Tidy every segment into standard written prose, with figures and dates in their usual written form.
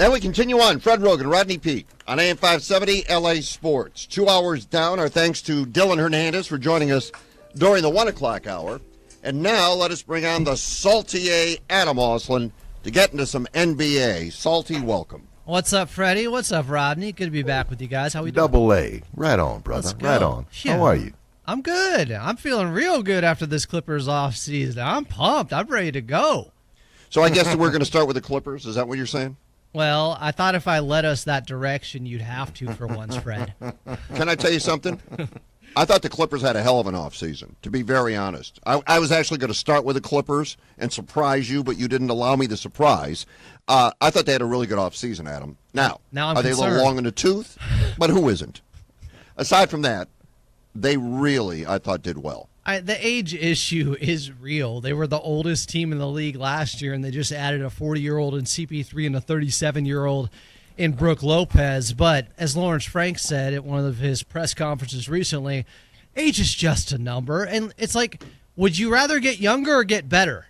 Then we continue on. Fred Roggin, Rodney Peak on AM 570 LA Sports. 2 hours down. Our thanks to Dylan Hernandez for joining us during the 1 o'clock hour. And now let us bring on the salty Adam Oslin to get into some NBA. Salty, welcome. What's up, Freddie? What's up, Rodney? Good to be back with you guys. How we doing? Double A. Right on, brother. Right on. Yeah. How are you? I'm good. I'm feeling real good after this Clippers off season. I'm pumped. I'm ready to go. So I guess we're going to start with the Clippers. Is that what you're saying? Well, I thought if I led us that direction, you'd have to for once, Fred. Can I tell you something? I thought the Clippers had a hell of an offseason, to be very honest. I was actually going to start with the Clippers and surprise you, but you didn't allow me the surprise. I thought they had a really good offseason, Adam. Now I'm are they concerned. a little long in the tooth? But who isn't? Aside from that, they really, I thought, did well. The age issue is real. They were the oldest team in the league last year, and they just added a 40-year-old in CP3 and a 37-year-old in Brook Lopez. But as Lawrence Frank said at one of his press conferences recently, age is just a number. And it's like, would you rather get younger or get better?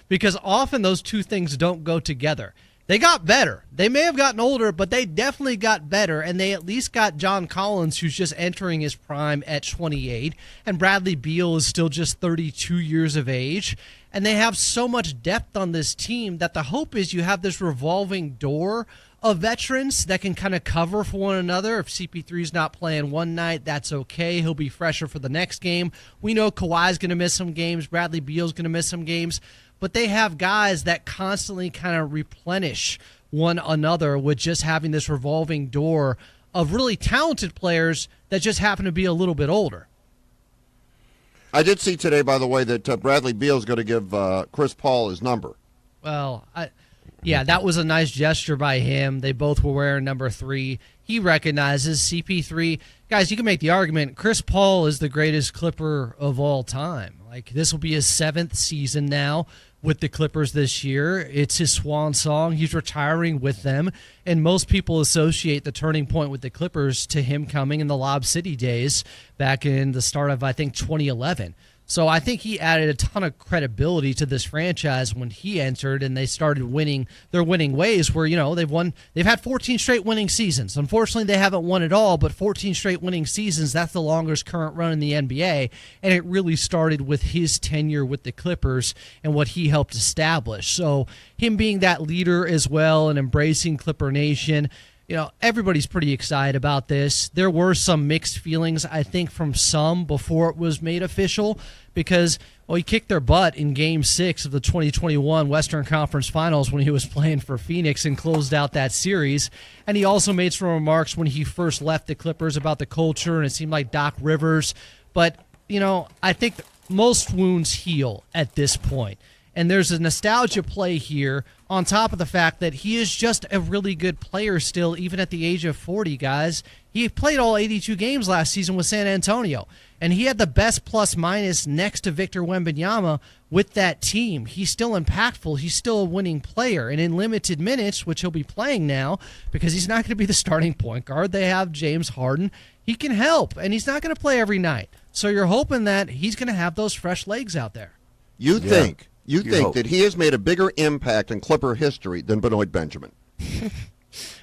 Because often those two things don't go together. They got better. They may have gotten older, but they definitely got better, and they at least got John Collins, who's just entering his prime at 28, and Bradley Beal is still just 32 years of age. And they have so much depth on this team that the hope is you have this revolving door of veterans that can kind of cover for one another. If CP3's not playing one night, that's okay. He'll be fresher for the next game. We know Kawhi's going to miss some games. Bradley Beal's going to miss some games. But they have guys that constantly kind of replenish one another with just having this revolving door of really talented players that just happen to be a little bit older. I did see today, by the way, that Bradley Beal is going to give Chris Paul his number. Well, yeah, that was a nice gesture by him. They both were wearing number 3. He recognizes CP3. Guys, you can make the argument Chris Paul is the greatest Clipper of all time. Like, this will be his 7th season now with the Clippers this year. It's his swan song. He's retiring with them, and most people associate the turning point with the Clippers to him coming in the Lob City days back in the start of, I think, 2011. So I think he added a ton of credibility to this franchise when he entered and they started winning their winning ways where, they've had 14 straight winning seasons. Unfortunately, they haven't won it all, but 14 straight winning seasons, that's the longest current run in the NBA. And it really started with his tenure with the Clippers and what he helped establish. So him being that leader as well and embracing Clipper Nation, everybody's pretty excited about this. There were some mixed feelings, I think, from some before it was made official because, he kicked their butt in Game 6 of the 2021 Western Conference Finals when he was playing for Phoenix and closed out that series. And he also made some remarks when he first left the Clippers about the culture, and it seemed like Doc Rivers. But, I think most wounds heal at this point. And there's a nostalgia play here on top of the fact that he is just a really good player still, even at the age of 40, guys. He played all 82 games last season with San Antonio, and he had the best plus-minus next to Victor Wembanyama with that team. He's still impactful. He's still a winning player, and in limited minutes, which he'll be playing now because he's not going to be the starting point guard. They have James Harden. He can help, and he's not going to play every night. So you're hoping that he's going to have those fresh legs out there. You think that he has made a bigger impact in Clipper history than Benoit Benjamin?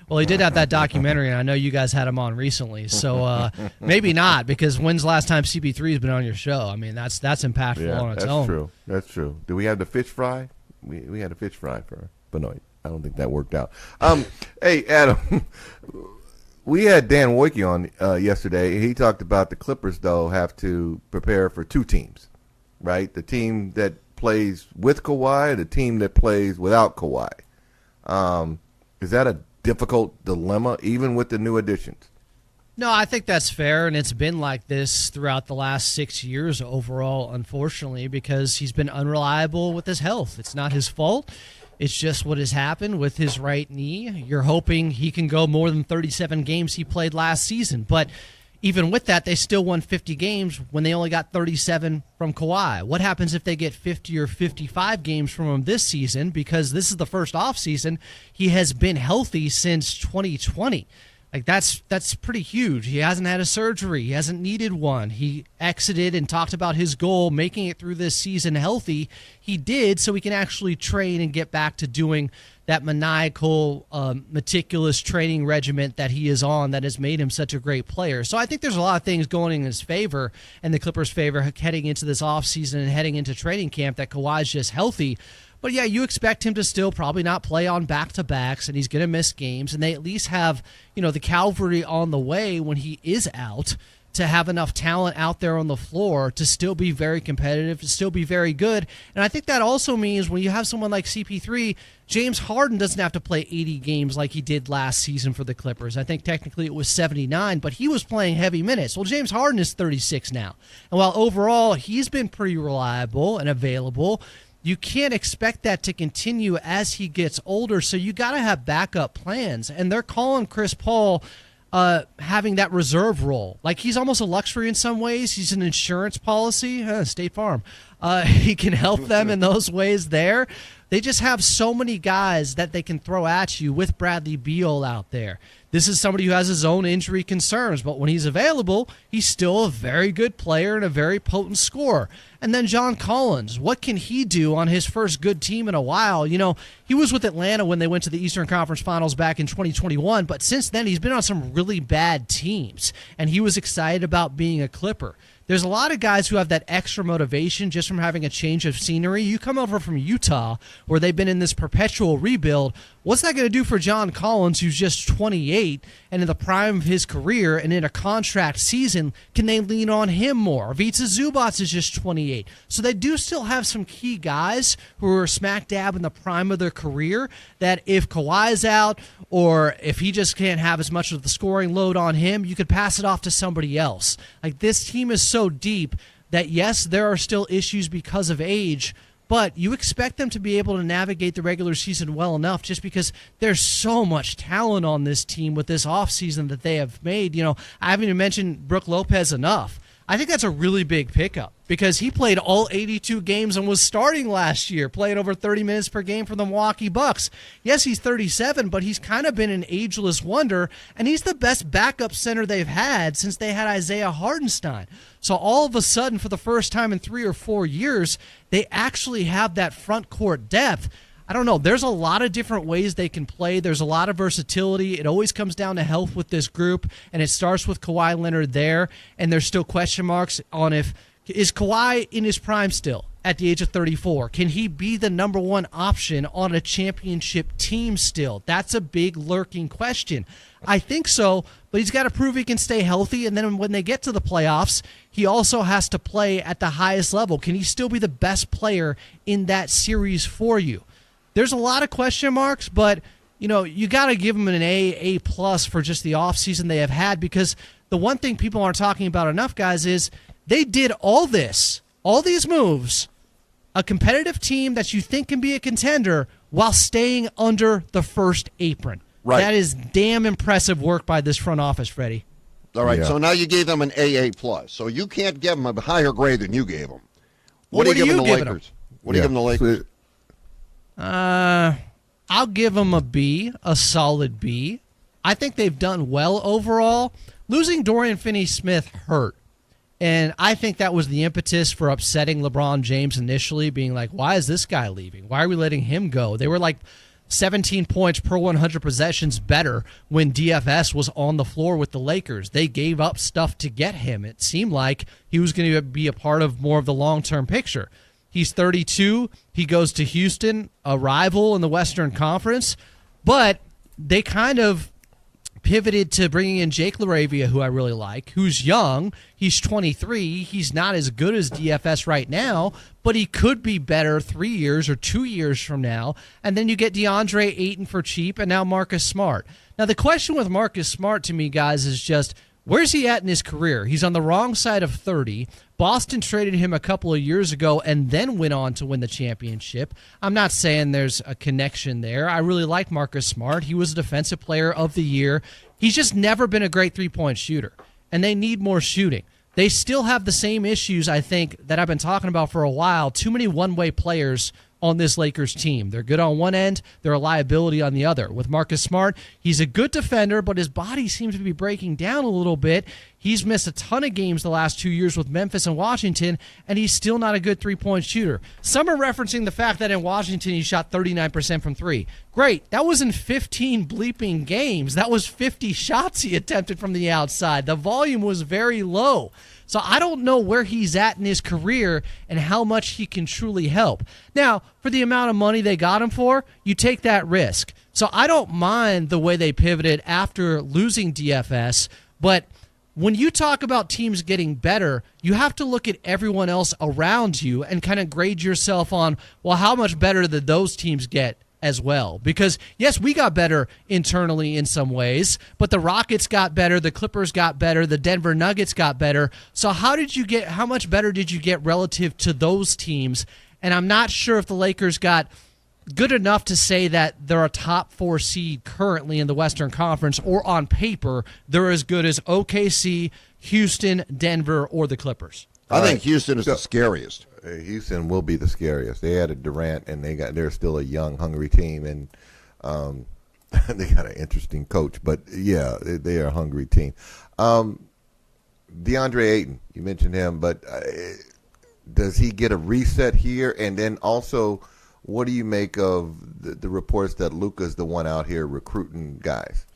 Well, he did have that documentary, and I know you guys had him on recently. So maybe not, because when's the last time CP3 has been on your show? I mean, that's impactful on its own. True. That's true. Do we have the fish fry? We had a fish fry for Benoit. I don't think that worked out. Hey, Adam, we had Dan Wojcicki on yesterday. He talked about the Clippers, though, have to prepare for 2 teams, right? The team that plays with Kawhi, the team that plays without Kawhi. Is that a difficult dilemma, even with the new additions? No, I think that's fair, and it's been like this throughout the last 6 years overall, unfortunately, because he's been unreliable with his health. It's not his fault. It's just what has happened with his right knee. You're hoping he can go more than 37 games he played last season, but even with that, they still won 50 games when they only got 37 from Kawhi. What happens if they get 50 or 55 games from him this season? Because this is the first offseason he has been healthy since 2020. Like that's pretty huge. He hasn't had a surgery. He hasn't needed one. He exited and talked about his goal, making it through this season healthy. He did, so he can actually train and get back to doing that maniacal, meticulous training regiment that he is on that has made him such a great player. So I think there's a lot of things going in his favor and the Clippers' favor heading into this offseason and heading into training camp that Kawhi's just healthy. But yeah, you expect him to still probably not play on back-to-backs, and he's going to miss games, and they at least have, the cavalry on the way when he is out to have enough talent out there on the floor to still be very competitive, to still be very good. And I think that also means when you have someone like CP3, James Harden doesn't have to play 80 games like he did last season for the Clippers. I think technically it was 79, but he was playing heavy minutes. Well, James Harden is 36 now. And while overall he's been pretty reliable and available, you can't expect that to continue as he gets older, so you got to have backup plans. And they're calling Chris Paul having that reserve role. Like, he's almost a luxury in some ways. He's an insurance policy, State Farm. He can help them in those ways there. They just have so many guys that they can throw at you with Bradley Beal out there. This is somebody who has his own injury concerns, but when he's available, he's still a very good player and a very potent scorer. And then John Collins, what can he do on his first good team in a while? He was with Atlanta when they went to the Eastern Conference Finals back in 2021, but since then he's been on some really bad teams, and he was excited about being a Clipper. There's a lot of guys who have that extra motivation just from having a change of scenery. You come over from Utah, where they've been in this perpetual rebuild. What's that going to do for John Collins, who's just 28 and in the prime of his career and in a contract season? Can they lean on him more? Ivica Zubac is just 28. So they do still have some key guys who are smack dab in the prime of their career that if Kawhi's out or if he just can't have as much of the scoring load on him, you could pass it off to somebody else. Like, this team is so deep that, yes, there are still issues because of age, but you expect them to be able to navigate the regular season well enough just because there's so much talent on this team with this offseason that they have made. I haven't even mentioned Brook Lopez enough. I think that's a really big pickup because he played all 82 games and was starting last year, playing over 30 minutes per game for the Milwaukee Bucks. Yes, he's 37, but he's kind of been an ageless wonder, and he's the best backup center they've had since they had Isaiah Hartenstein. So all of a sudden, for the first time in 3 or 4 years, they actually have that front court depth. I don't know. There's a lot of different ways they can play. There's a lot of versatility. It always comes down to health with this group, and it starts with Kawhi Leonard there, and there's still question marks on is Kawhi in his prime still at the age of 34? Can he be the number one option on a championship team still? That's a big lurking question. I think so, but he's got to prove he can stay healthy, and then when they get to the playoffs, he also has to play at the highest level. Can he still be the best player in that series for you? There's a lot of question marks, but you got to give them an A+ for just the offseason they have had, because the one thing people aren't talking about enough, guys, is they did all these moves, a competitive team that you think can be a contender while staying under the first apron. Right. That is damn impressive work by this front office, Freddie. All right, Yeah. So now you gave them an AA+, so you can't give them a higher grade than you gave them. What What are you are giving you the giving Lakers? What are you giving the Lakers? I'll give them a B, a solid B. I think they've done well overall. Losing Dorian Finney-Smith hurt, and I think that was the impetus for upsetting LeBron James initially, being like, why is this guy leaving? Why are we letting him go? They were like 17 points per 100 possessions better when DFS was on the floor with the Lakers. They gave up stuff to get him. It seemed like he was going to be a part of more of the long-term picture. He's 32. He goes to Houston, a rival in the Western Conference, but they kind of pivoted to bringing in Jake LaRavia, who I really like, who's young. He's 23. He's not as good as DFS right now, but he could be better 3 years or 2 years from now. And then you get DeAndre Ayton for cheap, and now Marcus Smart. Now, the question with Marcus Smart to me, guys, is just, where's he at in his career? He's on the wrong side of 30. Boston traded him a couple of years ago and then went on to win the championship. I'm not saying there's a connection there. I really like Marcus Smart. He was a defensive player of the year. He's just never been a great three-point shooter, and they need more shooting. They still have the same issues, I think, that I've been talking about for a while. Too many one-way players on this Lakers team. They're good on one end, they're a liability on the other. With Marcus Smart, he's a good defender, but his body seems to be breaking down a little bit. He's missed a ton of games the last 2 years with Memphis and Washington, and he's still not a good three-point shooter. Some are referencing the fact that in Washington he shot 39% from three. Great. That was in 15 bleeping games. That was 50 shots he attempted from the outside. The volume was very low. So I don't know where he's at in his career and how much he can truly help. Now, for the amount of money they got him for, you take that risk. So I don't mind the way they pivoted after losing DFS, but when you talk about teams getting better, you have to look at everyone else around you and kind of grade yourself on, well, how much better did those teams get as well? Because, yes, we got better internally in some ways, but the Rockets got better, the Clippers got better, the Denver Nuggets got better. So how much better did you get relative to those teams? And I'm not sure if the Lakers got good enough to say that they're a top 4 seed currently in the Western Conference, or on paper, they're as good as OKC, Houston, Denver, or the Clippers. I think Houston is the scariest. Houston will be the scariest. They added Durant, and they're still a young, hungry team, and they got an interesting coach. But yeah, they are a hungry team. Deandre Ayton, you mentioned him, but does he get a reset here? And then also, what do you make of the reports that Luka's the one out here recruiting guys?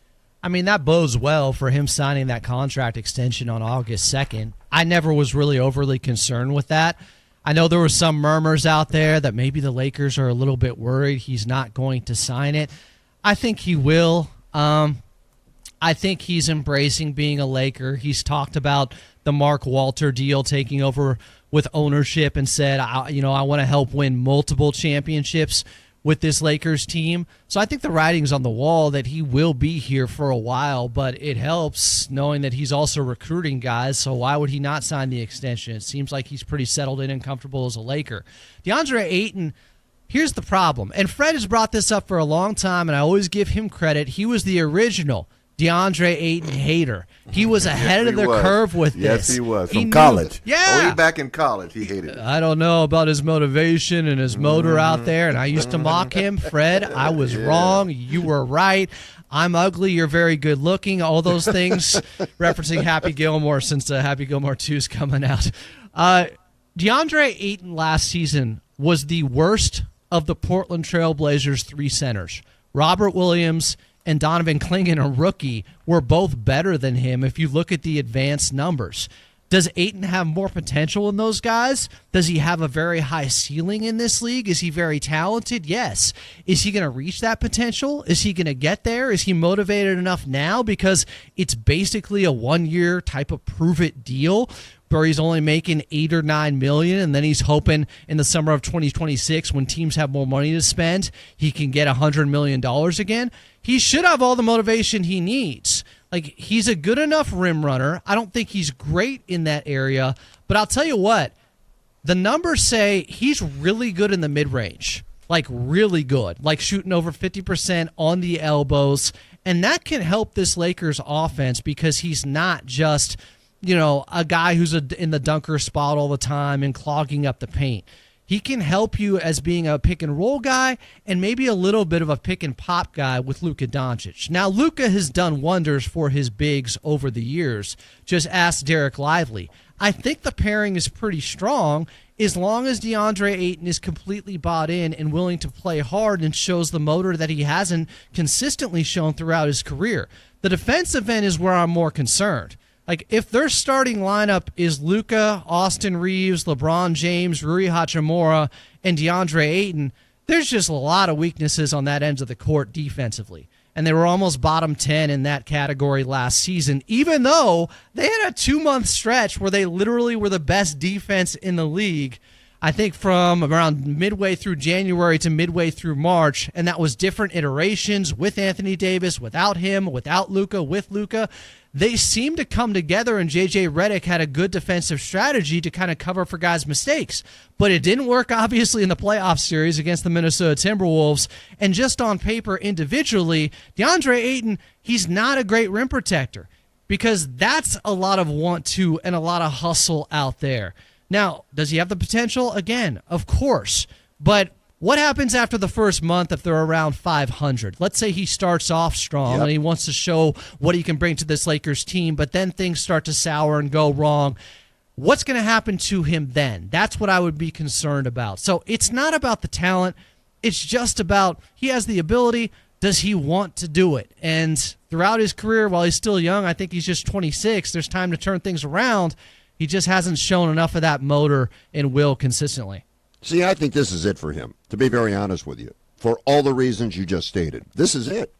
I mean, that bodes well for him signing that contract extension on August 2nd. I never was really overly concerned with that. I know there were some murmurs out there that maybe the Lakers are a little bit worried he's not going to sign it. I think he will. I think he's embracing being a Laker. He's talked about the Mark Walter deal taking over with ownership and said, I want to help win multiple championships with this Lakers team. So I think the writing's on the wall that he will be here for a while, but it helps knowing that he's also recruiting guys, so why would he not sign the extension? It seems like he's pretty settled in and comfortable as a Laker. DeAndre Ayton, here's the problem, and Fred has brought this up for a long time, and I always give him credit. He was the original DeAndre Ayton hater. He was ahead of the curve with this. Yes, he was. From college. Yeah. Way back in college, he hated it. I don't know about his motivation and his motor out there, and I used to mock him. Fred, I was wrong. You were right. I'm ugly. You're very good looking. All those things, referencing Happy Gilmore since Happy Gilmore 2 is coming out. DeAndre Ayton last season was the worst of the Portland Trail Blazers' 3 centers. Robert Williams and Donovan Clingan, a rookie, were both better than him if you look at the advanced numbers. Does Ayton have more potential in those guys? Does he have a very high ceiling in this league? Is he very talented? Yes. Is he going to reach that potential? Is he going to get there? Is he motivated enough now? Because it's basically a 1-year type of prove-it deal where he's only making $8 or $9 million, and then he's hoping in the summer of 2026, when teams have more money to spend, he can get $100 million again. He should have all the motivation he needs. Like, he's a good enough rim runner. I don't think he's great in that area, but I'll tell you what, the numbers say he's really good in the mid-range, like really good, like shooting over 50% on the elbows, and that can help this Lakers offense because he's not just, a guy who's in the dunker spot all the time and clogging up the paint. He can help you as being a pick-and-roll guy and maybe a little bit of a pick-and-pop guy with Luka Doncic. Now, Luka has done wonders for his bigs over the years. Just ask Derek Lively. I think the pairing is pretty strong as long as DeAndre Ayton is completely bought in and willing to play hard and shows the motor that he hasn't consistently shown throughout his career. The defensive end is where I'm more concerned. Like, if their starting lineup is Luka, Austin Reeves, LeBron James, Rui Hachimura, and DeAndre Ayton, there's just a lot of weaknesses on that end of the court defensively. And they were almost bottom 10 in that category last season, even though they had a 2-month stretch where they literally were the best defense in the league, I think from around midway through January to midway through March, and that was different iterations with Anthony Davis, without him, without Luka, with Luka. They seemed to come together, and J.J. Redick had a good defensive strategy to kind of cover for guys' mistakes. But it didn't work, obviously, in the playoff series against the Minnesota Timberwolves. And just on paper, individually, DeAndre Ayton, he's not a great rim protector because that's a lot of want-to and a lot of hustle out there. Now, does he have the potential? Again, of course. But What happens after the first month if they're around 500? Let's say he starts off strong and he wants to show what he can bring to this Lakers team, but then things start to sour and go wrong. What's going to happen to him then? That's what I would be concerned about. So it's not about the talent. It's just about he has the ability. Does he want to do it? And throughout his career, while he's still young, I think he's just 26, there's time to turn things around. He just hasn't shown enough of that motor and will consistently. See, I think this is it for him, to be very honest with you, for all the reasons you just stated. This is it.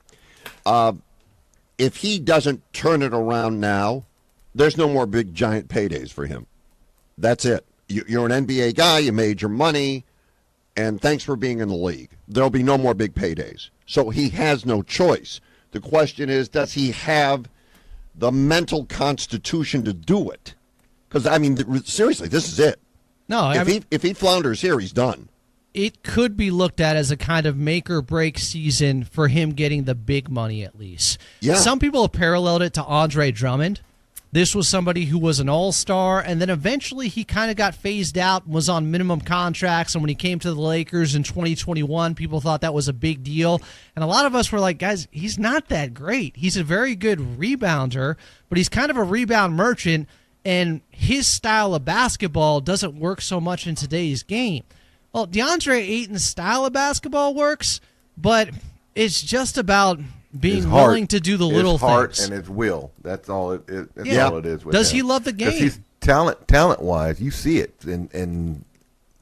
If he doesn't turn it around now, there's no more big, giant paydays for him. That's it. You're an NBA guy. You made your money, and thanks for being in the league. There'll be no more big paydays. So he has no choice. The question is, does he have the mental constitution to do it? Because, I mean, seriously, this is it. No, if he flounders here, he's done. It could be looked at as a kind of make or break season for him getting the big money at least. Yeah. Some people have paralleled it to Andre Drummond. This was somebody who was an all-star, and then eventually he kind of got phased out and was on minimum contracts, and when he came to the Lakers in 2021, people thought that was a big deal. And a lot of us were like, guys, he's not that great. He's a very good rebounder, but he's kind of a rebound merchant, and his style of basketball doesn't work so much in today's game. Well, DeAndre Ayton's style of basketball works, but it's just about being willing to do the little things. His heart things. and his will. That's all it is. Yeah. All it is with Does him. he love the game? Because he's talent-wise, you see it, and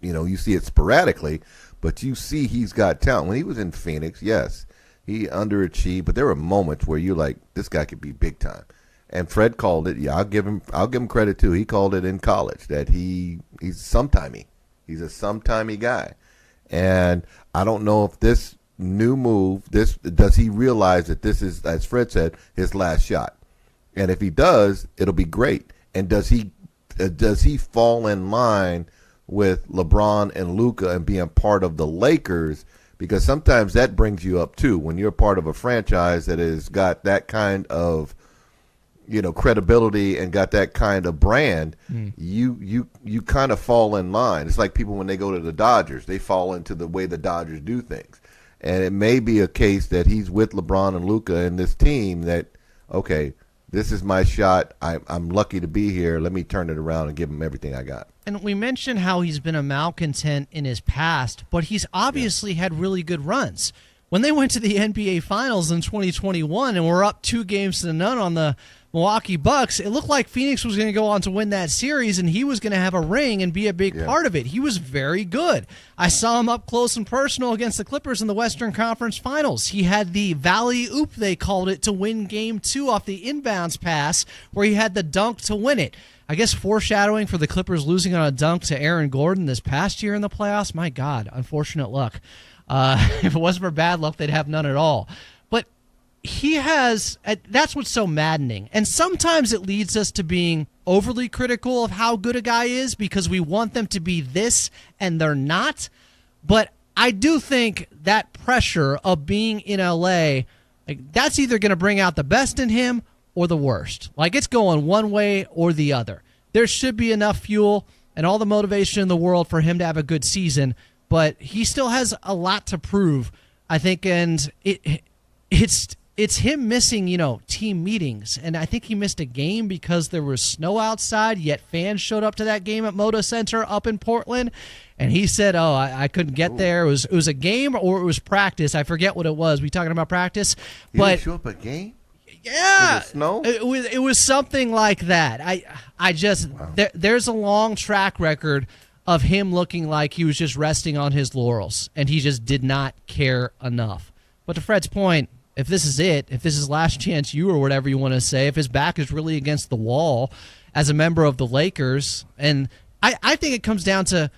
you see it sporadically, but you see he's got talent. When he was in Phoenix, yes, he underachieved, but there were moments where you're like, this guy could be big time. And Fred called it. Yeah, I'll give him credit too. He called it in college that he's sometimey. He's a sometimey guy. And I don't know if this new move, does he realize that this is, as Fred said, his last shot? And if he does, it'll be great. And does he fall in line with LeBron and Luka and being part of the Lakers? Because sometimes that brings you up too. When you're part of a franchise that has got that kind of credibility and got that kind of brand, you kind of fall in line. It's like people when they go to the Dodgers, they fall into the way the Dodgers do things. And it may be a case that he's with LeBron and Luka and this team that, okay, this is my shot. I'm lucky to be here. Let me turn it around and give him everything I got. And we mentioned how he's been a malcontent in his past, but he's obviously had really good runs. When they went to the NBA Finals in 2021 and were up 2-0 on the Milwaukee Bucks, it looked like Phoenix was going to go on to win that series, and he was going to have a ring and be a big part of it. He was very good. I saw him up close and personal against the Clippers in the Western Conference Finals. He had the Valley Oop, they called it, to win Game 2 off the inbounds pass, where he had the dunk to win it. I guess foreshadowing for the Clippers losing on a dunk to Aaron Gordon this past year in the playoffs. My God, unfortunate luck. If it wasn't for bad luck, they'd have none at all. But he has, that's what's so maddening. And sometimes it leads us to being overly critical of how good a guy is because we want them to be this and they're not. But I do think that pressure of being in LA, that's either going to bring out the best in him or the worst. It's going one way or the other. There should be enough fuel and all the motivation in the world for him to have a good season, but he still has a lot to prove, I think, and it's him missing, team meetings, and I think he missed a game because there was snow outside, yet fans showed up to that game at Moda Center up in Portland, and he said, I couldn't get there. It was a game or it was practice. I forget what it was. We talking about practice? He didn't show up at game? Yeah, snow? It was something like that. I just there's a long track record of him looking like he was just resting on his laurels, and he just did not care enough. But to Fred's point, if this is it, if this is last chance you or whatever you want to say, if his back is really against the wall as a member of the Lakers, and I think it comes down to,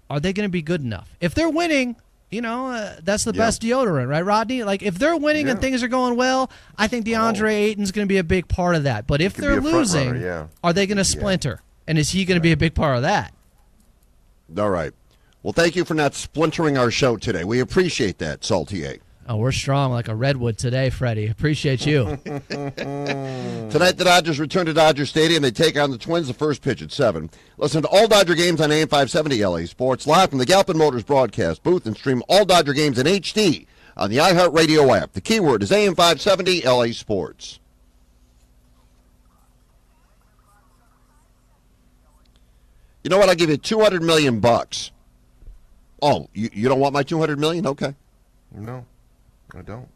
are they going to be good enough? If they're winning, that's the best deodorant, right, Rodney? If they're winning and things are going well, I think DeAndre Ayton's going to be a big part of that. But if they're losing, are they going to splinter? And is he going to be a big part of that? All right. Well, thank you for not splintering our show today. We appreciate that, Salty A. Oh, we're strong like a redwood today, Freddie. Appreciate you. Tonight, the Dodgers return to Dodger Stadium. They take on the Twins, the first pitch at 7. Listen to all Dodger games on AM 570 LA Sports, live from the Galpin Motors broadcast booth, and stream all Dodger games in HD on the iHeartRadio app. The keyword is AM 570 LA Sports. You know what? I'll give you $200 million. Oh, you don't want my $200 million? Okay. No, I don't.